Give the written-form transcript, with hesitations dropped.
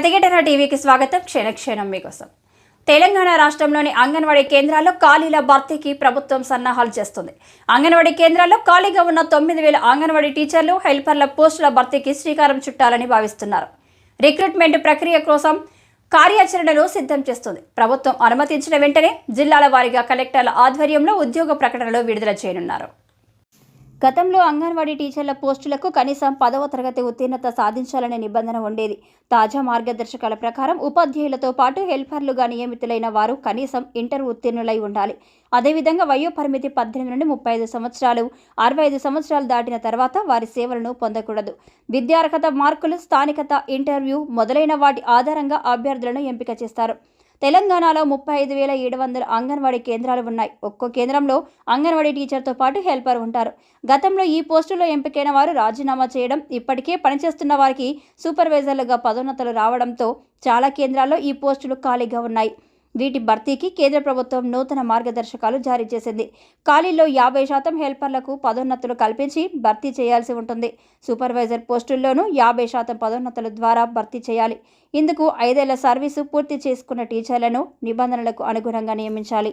ప్రతిఘటన టీవీకి స్వాగతం. క్షణక్షణం మీకోసం. తెలంగాణ రాష్ట్రంలోని అంగన్వాడీ కేంద్రాల్లో ఖాళీల భర్తీకి ప్రభుత్వం సన్నాహాలు చేస్తుంది. అంగన్వాడీ కేంద్రాల్లో ఖాళీగా ఉన్న 9,000 అంగన్వాడీ టీచర్లు, హెల్పర్ల పోస్టుల భర్తీకి శ్రీకారం చుట్టాలని భావిస్తున్నారు. రిక్రూట్మెంట్ ప్రక్రియ కోసం కార్యాచరణను సిద్ధం చేస్తుంది. ప్రభుత్వం అనుమతించిన వెంటనే జిల్లాల వారీగా కలెక్టర్ల ఆధ్వర్యంలో ఉద్యోగ ప్రకటనలు విడుదల చేయనున్నారు. గతంలో అంగన్వాడీ టీచర్ల పోస్టులకు కనీసం 10వ తరగతి ఉత్తీర్ణత సాధించాలనే నిబంధన ఉండేది. తాజా మార్గదర్శకాల ప్రకారం ఉపాధ్యాయులతో పాటు హెల్పర్లుగా నియమితులైన వారు కనీసం ఇంటర్ ఉత్తీర్ణులై ఉండాలి. అదేవిధంగా వయో పరిమితి 18 నుండి 35 సంవత్సరాలు, 65 సంవత్సరాలు దాటిన తర్వాత వారి సేవలను పొందకూడదు. విద్యార్హత మార్కులు, స్థానికత, ఇంటర్వ్యూ మొదలైన వాటి ఆధారంగా అభ్యర్థులను ఎంపిక చేస్తారు. తెలంగాణలో 35,700 అంగన్వాడీ కేంద్రాలు ఉన్నాయి. ఒక్కో కేంద్రంలో అంగన్వాడీ టీచర్తో పాటు హెల్పర్ ఉంటారు. గతంలో ఈ పోస్టులో ఎంపికైన వారు రాజీనామా చేయడం, ఇప్పటికే పనిచేస్తున్న వారికి సూపర్వైజర్లుగా పదోన్నతులు రావడంతో చాలా కేంద్రాల్లో ఈ పోస్టులు ఖాళీగా ఉన్నాయి. వీటి భర్తీకి కేంద్ర ప్రభుత్వం నూతన మార్గదర్శకాలు జారీ చేసింది. ఖాళీల్లో 50% హెల్పర్లకు పదోన్నతులు కల్పించి భర్తీ చేయాల్సి ఉంటుంది. సూపర్వైజర్ పోస్టుల్లోనూ 50% పదోన్నతుల ద్వారా భర్తీ చేయాలి. ఇందుకు 5 ఏళ్ల సర్వీసు పూర్తి చేసుకున్న టీచర్లను నిబంధనలకు అనుగుణంగా నియమించాలి.